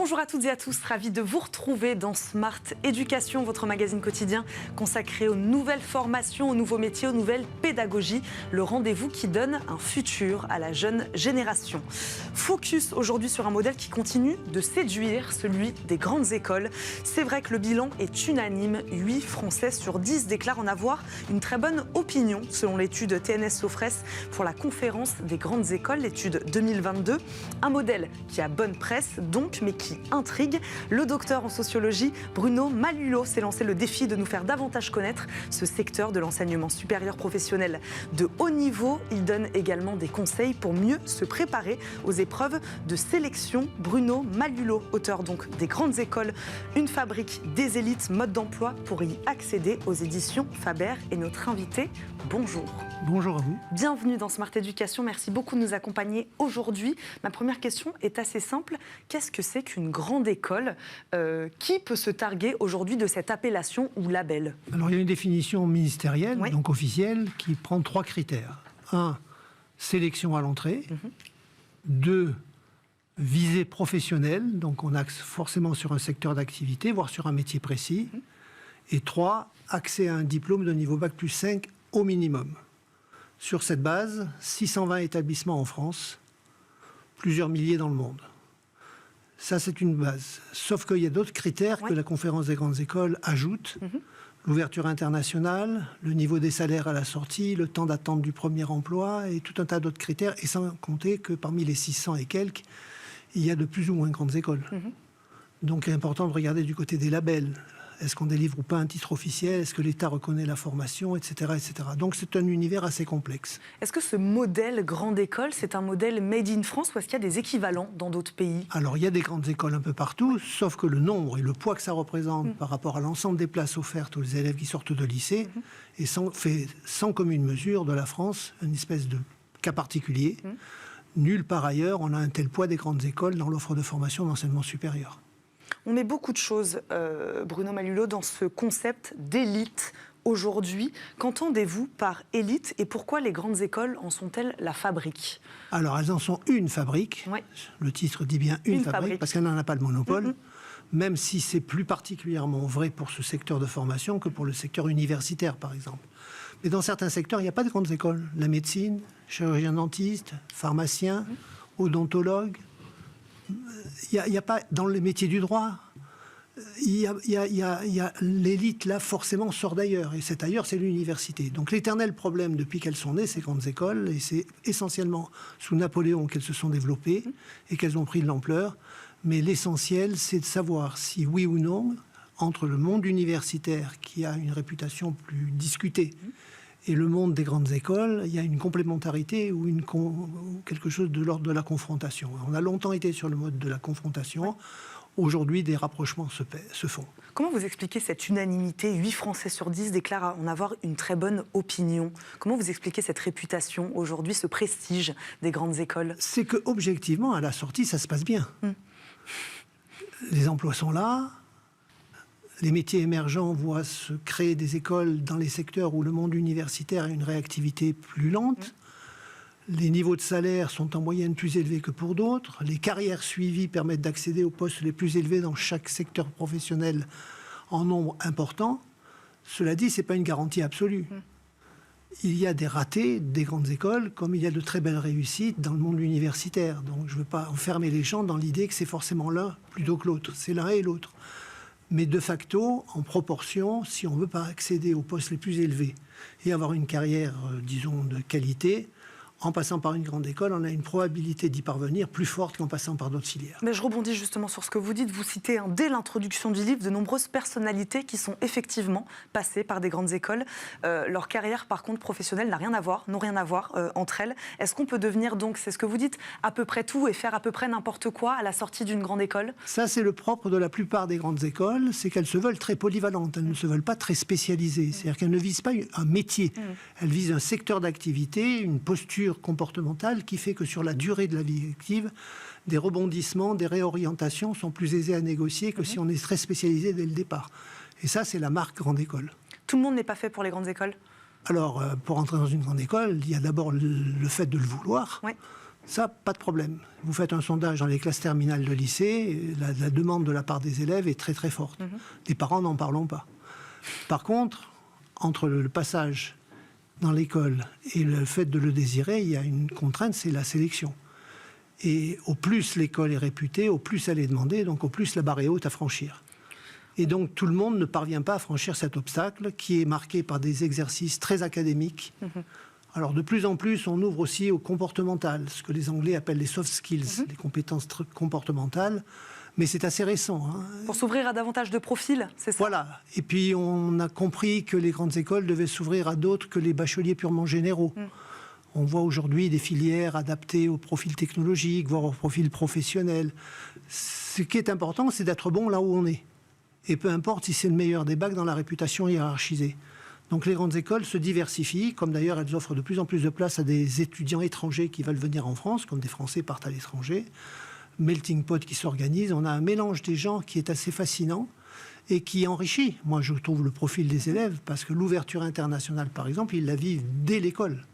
Bonjour à toutes et à tous, ravi de vous retrouver dans Smart Éducation, votre magazine quotidien consacré aux nouvelles formations, aux nouveaux métiers, aux nouvelles pédagogies. Le rendez-vous qui donne un futur à la jeune génération. Focus aujourd'hui sur un modèle qui continue de séduire, celui des grandes écoles. C'est vrai que le bilan est unanime, 8 Français sur 10 déclarent en avoir une très bonne opinion, selon l'étude TNS-Sofres pour la conférence des grandes écoles, l'étude 2022. Un modèle qui a bonne presse donc, mais qui intrigue. Le docteur en sociologie, Bruno Malulot, s'est lancé le défi de nous faire davantage connaître ce secteur de l'enseignement supérieur professionnel de haut niveau. Il donne également des conseils pour mieux se préparer aux épreuves de sélection. Bruno Malulot, auteur donc des grandes écoles, une fabrique des élites, mode d'emploi pour y accéder, aux éditions Faber, est notre invité. Bonjour. Bonjour à vous. Bienvenue dans Smart Éducation. Merci beaucoup de nous accompagner aujourd'hui. Ma première question est assez simple. Qu'est-ce que c'est qu'une grande école? Qui peut se targuer aujourd'hui de cette appellation ou label? Alors, il y a une définition ministérielle, oui, donc officielle, qui prend 3 critères. 1, sélection à l'entrée. 2, visée professionnelle, donc on axe forcément sur un secteur d'activité, voire sur un métier précis. Et 3, accès à un diplôme de niveau Bac plus 5 au minimum. Sur cette base, 620 établissements en France, plusieurs milliers dans le monde. Ça, c'est une base. Sauf qu'il y a d'autres critères que la conférence des grandes écoles ajoute. L'ouverture internationale, le niveau des salaires à la sortie, le temps d'attente du premier emploi et tout un tas d'autres critères. Et sans compter que parmi les 600 et quelques, il y a de plus ou moins grandes écoles. Donc, il est important de regarder du côté des labels. Est-ce qu'on délivre ou pas un titre officiel? Est-ce que l'État reconnaît la formation, etc., etc. Donc, c'est un univers assez complexe. Est-ce que ce modèle grande école, c'est un modèle made in France ou est-ce qu'il y a des équivalents dans d'autres pays? Alors, il y a des grandes écoles un peu partout, sauf que le nombre et le poids que ça représente par rapport à l'ensemble des places offertes aux élèves qui sortent de lycée fait sans commune mesure de la France une espèce de cas particulier. Nulle part ailleurs, on a un tel poids des grandes écoles dans l'offre de formation d'enseignement supérieur. On met beaucoup de choses, Bruno Malulot, dans ce concept d'élite aujourd'hui. Qu'entendez-vous par élite et pourquoi les grandes écoles en sont-elles la fabrique? Alors, elles en sont une fabrique. Oui. Le titre dit bien une fabrique, parce qu'elle n'en a pas le monopole, même si c'est plus particulièrement vrai pour ce secteur de formation que pour le secteur universitaire, par exemple. Mais dans certains secteurs, il n'y a pas de grandes écoles. La médecine, chirurgien-dentiste, pharmacien, odontologue. Il n'y a pas, dans les métiers du droit, l'élite, là, forcément, sort d'ailleurs. Et cet ailleurs, c'est l'université. Donc, l'éternel problème, depuis qu'elles sont nées, ces grandes écoles, et c'est essentiellement sous Napoléon qu'elles se sont développées et qu'elles ont pris de l'ampleur. Mais l'essentiel, c'est de savoir si, oui ou non, entre le monde universitaire, qui a une réputation plus discutée, et le monde des grandes écoles, il y a une complémentarité ou quelque chose de l'ordre de la confrontation. On a longtemps été sur le mode de la confrontation. Aujourd'hui, des rapprochements se font. Comment vous expliquez cette unanimité? 8 Français sur 10 déclarent en avoir une très bonne opinion. Comment vous expliquez cette réputation aujourd'hui, ce prestige des grandes écoles? C'est que, objectivement, à la sortie, ça se passe bien. Les emplois sont là. Les métiers émergents voient se créer des écoles dans les secteurs où le monde universitaire a une réactivité plus lente. Les niveaux de salaire sont en moyenne plus élevés que pour d'autres. Les carrières suivies permettent d'accéder aux postes les plus élevés dans chaque secteur professionnel en nombre important. Cela dit, ce n'est pas une garantie absolue. Il y a des ratés des grandes écoles, comme il y a de très belles réussites dans le monde universitaire. Donc je ne veux pas enfermer les gens dans l'idée que c'est forcément l'un plutôt que l'autre. C'est l'un et l'autre. Mais de facto, en proportion, si on ne veut pas accéder aux postes les plus élevés et avoir une carrière, disons, de qualité, en passant par une grande école, on a une probabilité d'y parvenir plus forte qu'en passant par d'autres filières. Mais je rebondis justement sur ce que vous dites. Vous citez, dès l'introduction du livre, de nombreuses personnalités qui sont effectivement passées par des grandes écoles. Leur carrière, par contre, professionnelle n'ont rien à voir entre elles. Est-ce qu'on peut devenir donc, c'est ce que vous dites, à peu près tout et faire à peu près n'importe quoi à la sortie d'une grande école? Ça, c'est le propre de la plupart des grandes écoles, c'est qu'elles se veulent très polyvalentes. Elles ne se veulent pas très spécialisées. C'est-à-dire qu'elles ne visent pas un métier. Elles visent un secteur d'activité, une posture comportementale qui fait que sur la durée de la vie active, des rebondissements, des réorientations sont plus aisés à négocier que si on est très spécialisé dès le départ. Et ça, c'est la marque grande école. Tout le monde n'est pas fait pour les grandes écoles? Alors, pour entrer dans une grande école, il y a d'abord le fait de le vouloir. Ça, pas de problème. Vous faites un sondage dans les classes terminales de lycée, la demande de la part des élèves est très très forte. Des parents, n'en parlons pas. Par contre, entre le passage dans l'école et le fait de le désirer, il y a une contrainte, c'est la sélection. Et au plus l'école est réputée, au plus elle est demandée, donc au plus la barre est haute à franchir. Et donc tout le monde ne parvient pas à franchir cet obstacle qui est marqué par des exercices très académiques. Alors de plus en plus, on ouvre aussi au comportemental, ce que les Anglais appellent les soft skills, les compétences comportementales. Mais c'est assez récent. Pour s'ouvrir à davantage de profils, c'est ça? Voilà. Et puis on a compris que les grandes écoles devaient s'ouvrir à d'autres que les bacheliers purement généraux. On voit aujourd'hui des filières adaptées au profil technologique, voire au profil professionnel. Ce qui est important, c'est d'être bon là où on est. Et peu importe si c'est le meilleur des bacs dans la réputation hiérarchisée. Donc les grandes écoles se diversifient, comme d'ailleurs elles offrent de plus en plus de place à des étudiants étrangers qui veulent venir en France, comme des Français partent à l'étranger. Melting pot qui s'organise, on a un mélange des gens qui est assez fascinant et qui enrichit, moi je trouve, le profil des élèves, parce que l'ouverture internationale, par exemple, ils la vivent dès l'école.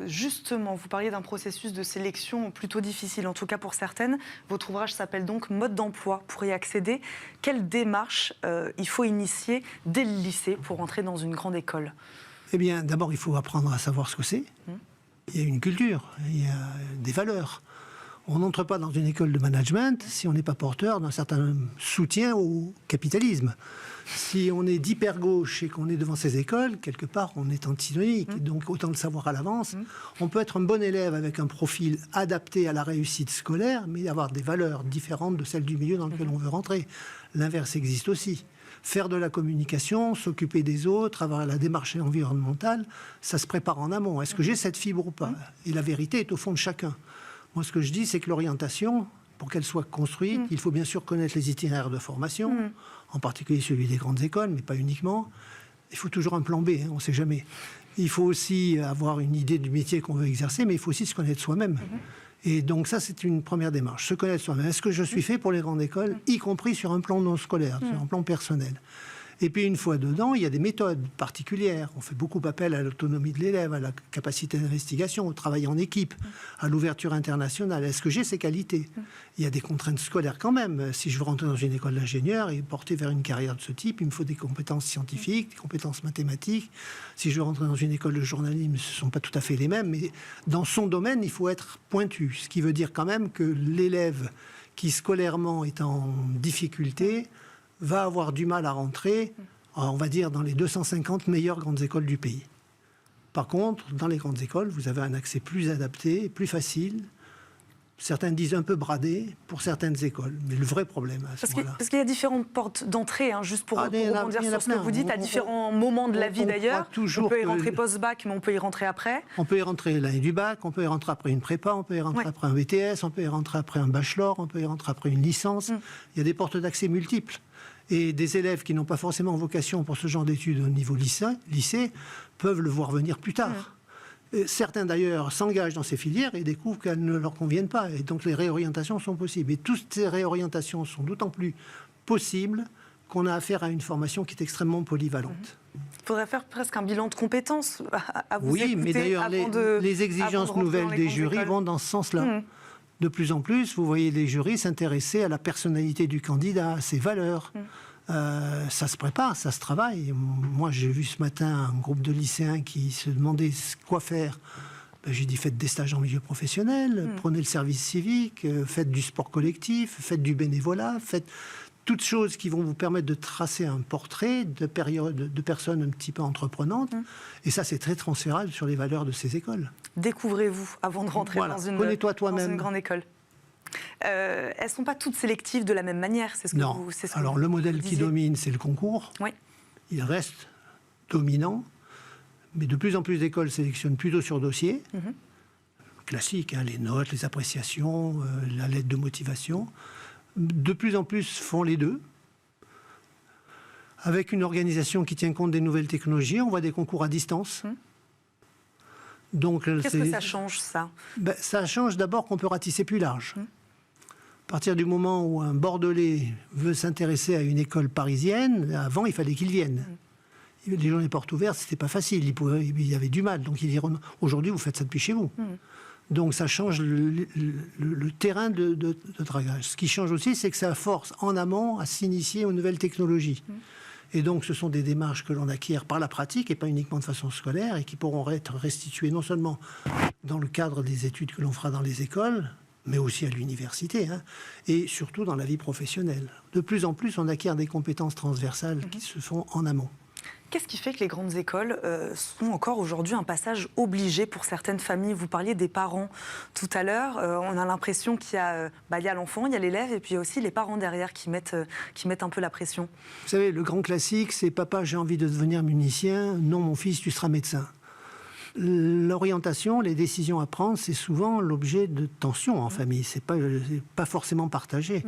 Justement, vous parliez d'un processus de sélection plutôt difficile, en tout cas pour certaines. Votre ouvrage s'appelle donc « Mode d'emploi ». Pour y accéder, quelle démarche il faut initier dès le lycée pour entrer dans une grande école? Eh bien, d'abord, il faut apprendre à savoir ce que c'est. Il y a une culture, il y a des valeurs. On n'entre pas dans une école de management si on n'est pas porteur d'un certain soutien au capitalisme. Si on est d'hyper-gauche et qu'on est devant ces écoles, quelque part, on est antinomique. Donc, autant le savoir à l'avance. On peut être un bon élève avec un profil adapté à la réussite scolaire, mais avoir des valeurs différentes de celles du milieu dans lequel on veut rentrer. L'inverse existe aussi. Faire de la communication, s'occuper des autres, avoir la démarche environnementale, ça se prépare en amont. Est-ce que j'ai cette fibre ou pas? Et la vérité est au fond de chacun. Moi, ce que je dis, c'est que l'orientation, pour qu'elle soit construite, il faut bien sûr connaître les itinéraires de formation, en particulier celui des grandes écoles, mais pas uniquement. Il faut toujours un plan B, on ne sait jamais. Il faut aussi avoir une idée du métier qu'on veut exercer, mais il faut aussi se connaître soi-même. Et donc ça, c'est une première démarche, se connaître soi-même. Est-ce que je suis fait pour les grandes écoles, y compris sur un plan non scolaire, sur un plan personnel? Et puis une fois dedans, il y a des méthodes particulières. On fait beaucoup appel à l'autonomie de l'élève, à la capacité d'investigation, au travail en équipe, à l'ouverture internationale. Est-ce que j'ai ces qualités? Il y a des contraintes scolaires quand même. Si je veux rentrer dans une école d'ingénieur et porter vers une carrière de ce type, il me faut des compétences scientifiques, des compétences mathématiques. Si je veux rentrer dans une école de journalisme, ce ne sont pas tout à fait les mêmes. Mais dans son domaine, il faut être pointu. Ce qui veut dire quand même que l'élève qui scolairement est en difficulté va avoir du mal à rentrer, on va dire, dans les 250 meilleures grandes écoles du pays. Par contre, dans les grandes écoles, vous avez un accès plus adapté, plus facile. Certains disent un peu bradé pour certaines écoles. Mais le vrai problème à ce moment-là... Parce qu'il y a différentes portes d'entrée, juste pour rebondir sur ce que vous dites, à différents moments de la vie d'ailleurs. On peut y rentrer post-bac, mais on peut y rentrer après. On peut y rentrer l'année du bac, on peut y rentrer après une prépa, on peut y rentrer après un BTS, on peut y rentrer après un bachelor, on peut y rentrer après une licence. Il y a des portes d'accès multiples. Et des élèves qui n'ont pas forcément vocation pour ce genre d'études au niveau lycée peuvent le voir venir plus tard. Certains d'ailleurs s'engagent dans ces filières et découvrent qu'elles ne leur conviennent pas. Et donc les réorientations sont possibles. Et toutes ces réorientations sont d'autant plus possibles qu'on a affaire à une formation qui est extrêmement polyvalente. Il faudrait faire presque un bilan de compétences à vous écouter. Oui, mais d'ailleurs les exigences nouvelles des jurys vont dans ce sens-là. De plus en plus, vous voyez les jurys s'intéresser à la personnalité du candidat, à ses valeurs. Ça se prépare, ça se travaille. Moi, j'ai vu ce matin un groupe de lycéens qui se demandaient quoi faire. J'ai dit, faites des stages en milieu professionnel, prenez le service civique, faites du sport collectif, faites du bénévolat, faites toutes choses qui vont vous permettre de tracer un portrait de personnes un petit peu entreprenantes. Et ça, c'est très transférable sur les valeurs de ces écoles. Découvrez-vous avant de rentrer dans une grande école. Elles ne sont pas toutes sélectives de la même manière, c'est ce que non. Alors, le modèle qui domine, c'est le concours. Oui. Il reste dominant, mais de plus en plus d'écoles sélectionnent plutôt sur dossier. Classique, les notes, les appréciations, la lettre de motivation. De plus en plus font les deux. Avec une organisation qui tient compte des nouvelles technologies, on voit des concours à distance. Qu'est-ce que ça change, ça? Ça change d'abord qu'on peut ratisser plus large. À partir du moment où un Bordelais veut s'intéresser à une école parisienne, avant, il fallait qu'il vienne. Les journées portes ouvertes, c'était pas facile. Il y avait du mal. Donc, ils diront, aujourd'hui, vous faites ça depuis chez vous. Donc ça change le terrain de dragage. Ce qui change aussi, c'est que ça force en amont à s'initier aux nouvelles technologies. Et donc ce sont des démarches que l'on acquiert par la pratique et pas uniquement de façon scolaire et qui pourront être restituées non seulement dans le cadre des études que l'on fera dans les écoles, mais aussi à l'université, et surtout dans la vie professionnelle. De plus en plus, on acquiert des compétences transversales qui se font en amont. Qu'est-ce qui fait que les grandes écoles sont encore aujourd'hui un passage obligé pour certaines familles? Vous parliez des parents tout à l'heure. On a l'impression qu'il y a, il y a l'enfant, il y a l'élève, et puis aussi les parents derrière qui mettent un peu la pression. Vous savez, le grand classique, c'est « Papa, j'ai envie de devenir musicien. Non, mon fils, tu seras médecin ». L'orientation, les décisions à prendre, c'est souvent l'objet de tensions en famille. C'est pas forcément partagé.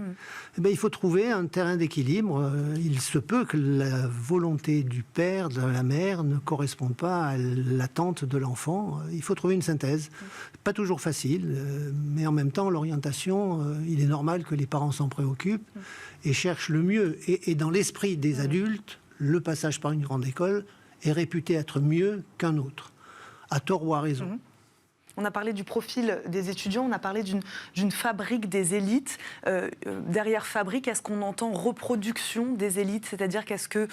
Eh bien, il faut trouver un terrain d'équilibre. Il se peut que la volonté du père, de la mère, ne corresponde pas à l'attente de l'enfant. Il faut trouver une synthèse. Pas toujours facile, mais en même temps, l'orientation, il est normal que les parents s'en préoccupent et cherchent le mieux. Et dans l'esprit des adultes, le passage par une grande école est réputé être mieux qu'un autre. À tort ou à raison. On a parlé du profil des étudiants, on a parlé d'une fabrique des élites. Derrière fabrique, est-ce qu'on entend reproduction des élites? C'est-à-dire qu'est-ce que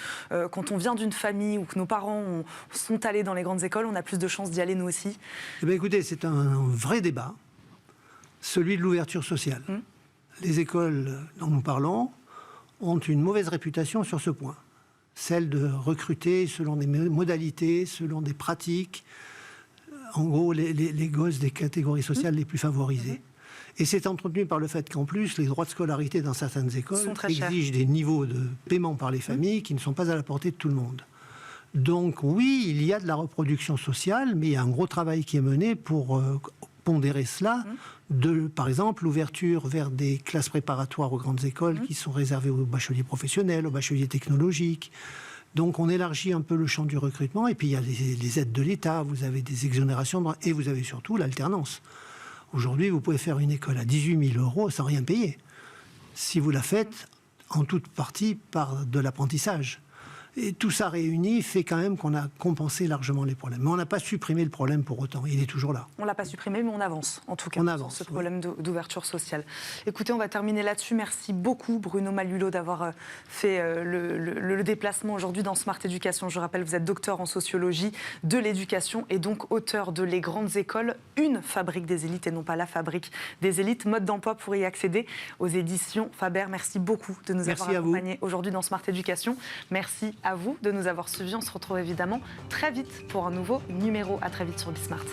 quand on vient d'une famille ou que nos parents sont allés dans les grandes écoles, on a plus de chances d'y aller nous aussi? Eh bien, écoutez, c'est un vrai débat, celui de l'ouverture sociale. Les écoles dont nous parlons ont une mauvaise réputation sur ce point. Celle de recruter selon des modalités, selon des pratiques, en gros, les gosses des catégories sociales les plus favorisées. Et c'est entretenu par le fait qu'en plus, les droits de scolarité dans certaines écoles exigent des niveaux de paiement par les familles qui ne sont pas à la portée de tout le monde. Donc oui, il y a de la reproduction sociale, mais il y a un gros travail qui est mené pour pondérer cela. Par exemple, l'ouverture vers des classes préparatoires aux grandes écoles qui sont réservées aux bacheliers professionnels, aux bacheliers technologiques. Donc on élargit un peu le champ du recrutement, et puis il y a les aides de l'État, vous avez des exonérations, et vous avez surtout l'alternance. Aujourd'hui, vous pouvez faire une école à 18 000 € sans rien payer, si vous la faites en toute partie par de l'apprentissage. Et tout ça réuni fait quand même qu'on a compensé largement les problèmes. Mais on n'a pas supprimé le problème pour autant, il est toujours là. On ne l'a pas supprimé, mais on avance, en tout cas, on avance, sur ce problème d'ouverture sociale. Écoutez, on va terminer là-dessus. Merci beaucoup, Bruno Malulot, d'avoir fait le déplacement aujourd'hui dans Smart Éducation. Je rappelle, vous êtes docteur en sociologie de l'éducation et donc auteur de Les Grandes Écoles, une fabrique des élites et non pas la fabrique des élites. Mode d'emploi pour y accéder aux éditions Faber. Merci beaucoup de nous avoir accompagnés aujourd'hui dans Smart Éducation. Merci à vous de nous avoir suivis. On se retrouve évidemment très vite pour un nouveau numéro. À très vite sur Bismart.